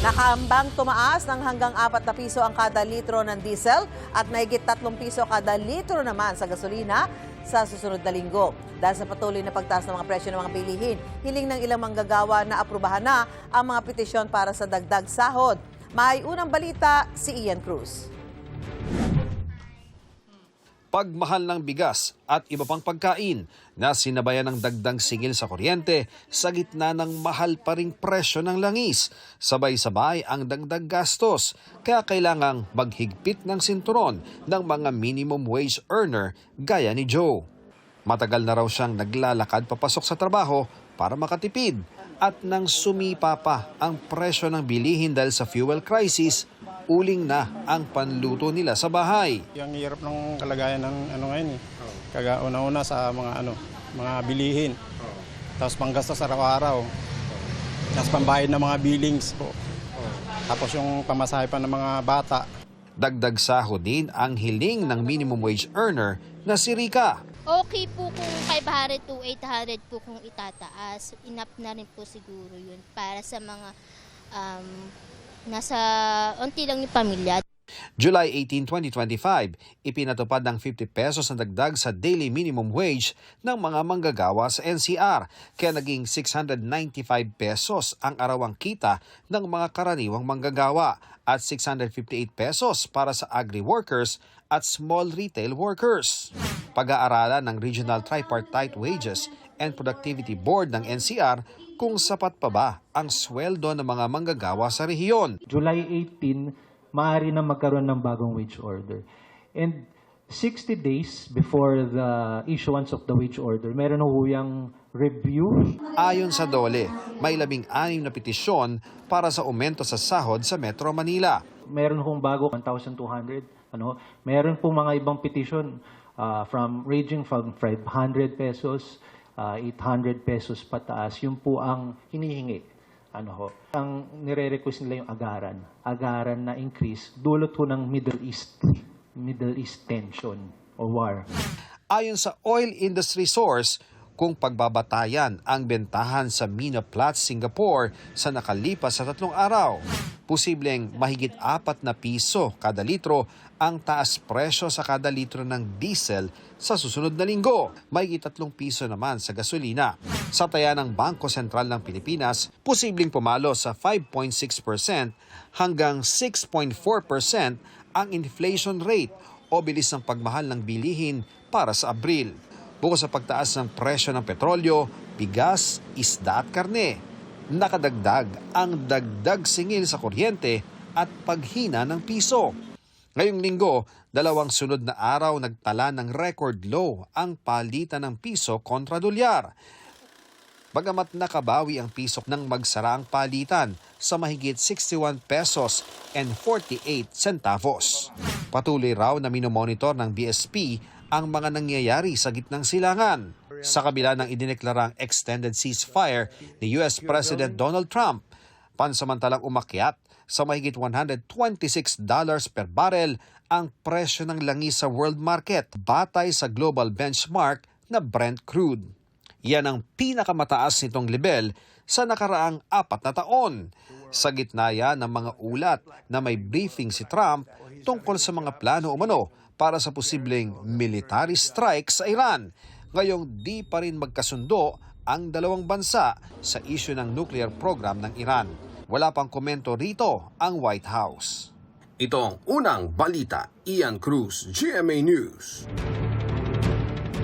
Nakaambang tumaas ng hanggang 4 na piso ang kada litro ng diesel at mahigit 3 piso kada litro naman sa gasolina sa susunod na linggo. Dahil sa patuloy na pagtaas ng mga presyo ng mga bilihin, hiling ng ilang manggagawa na aprubahan na ang mga petisyon para sa dagdag sahod. May unang balita si Ian Cruz. Pagmahal ng bigas at iba pang pagkain na sinabayan ng dagdag singil sa kuryente sa gitna ng mahal pa ring presyo ng langis. Sabay-sabay ang dagdag gastos kaya kailangang maghigpit ng sinturon ng mga minimum wage earner gaya ni Joe. Matagal na raw siyang naglalakad papasok sa trabaho para makatipid at nang sumipa pa ang presyo ng bilihin dahil sa fuel crisis, uling na ang panluto nila sa bahay. Yung hirap ng kalagayan ng ngayon eh. Una-una sa mga bilihin. Tapos panggastos araw-araw. Tapos pambayad ng mga billings po. Tapos yung pamasahe pa ng mga bata. Dagdag sahod din ang hiling ng minimum wage earner na si Rica. Okay po kung 500 to 800 po kung itataas. Enough na rin po siguro yun para sa mga nasa unti lang yung pamilya. July 18, 2025, ipinatupad ng 50 pesos na dagdag sa daily minimum wage ng mga manggagawa sa NCR, kaya naging 695 pesos ang arawang kita ng mga karaniwang manggagawa at 658 pesos para sa agri-workers at small retail workers. Pag-aaralan ng Regional Tripartite Wages and Productivity Board ng NCR kung sapat pa ba ang sweldo ng mga manggagawa sa rehiyon. July 18, maaari na magkaroon ng bagong wage order. And 60 days before the issuance of the wage order, meron ho yung review. Ayon sa DOLE, may 16 na petisyon para sa aumento sa sahod sa Metro Manila. Meron hong bago 1,200. Meron pong mga ibang petition ranging from 500 pesos, 800 pesos pataas. Yun po ang hinihingi. Ang nire-request nila yung agaran na increase dulot ho ng Middle East tension o war. Ayon sa oil industry source, kung pagbabatayan ang bentahan sa Mina Platts, Singapore sa nakalipas sa 3 araw, posibleng mahigit 4 na piso kada litro ang taas presyo sa kada litro ng diesel sa susunod na linggo. Mahigit 3 piso naman sa gasolina. Sa taya ng Bangko Sentral ng Pilipinas, posibleng pumalo sa 5.6% hanggang 6.4% ang inflation rate o bilis ng pagmahal ng bilihin para sa Abril. Bukod sa pagtaas ng presyo ng petrolyo, bigas, isda at karne, nakadagdag ang dagdag singil sa kuryente at paghina ng piso. Ngayong linggo, 2 sunod na araw nagtala ng record low ang palitan ng piso kontra dolyar. Bagamat nakabawi ang piso nang magsara ang palitan sa mahigit 61 pesos and 48 centavos. Patuloy raw na minomonitor ng BSP ang mga nangyayari sa gitnang silangan. Sa kabila ng idineklarang extended ceasefire ni US President Donald Trump, pansamantalang umakyat sa mahigit $126 per barrel ang presyo ng langis sa world market batay sa global benchmark na Brent crude. Yan ang pinakamataas nitong level sa nakaraang 4 na taon. Sa gitna yan ng mga ulat na may briefing si Trump tungkol sa mga plano umano para sa posibleng military strike sa Iran. Ngayong di pa rin magkasundo ang dalawang bansa sa isyu ng nuclear program ng Iran. Wala pang komento rito ang White House. Ito ang unang balita. Ian Cruz, GMA News.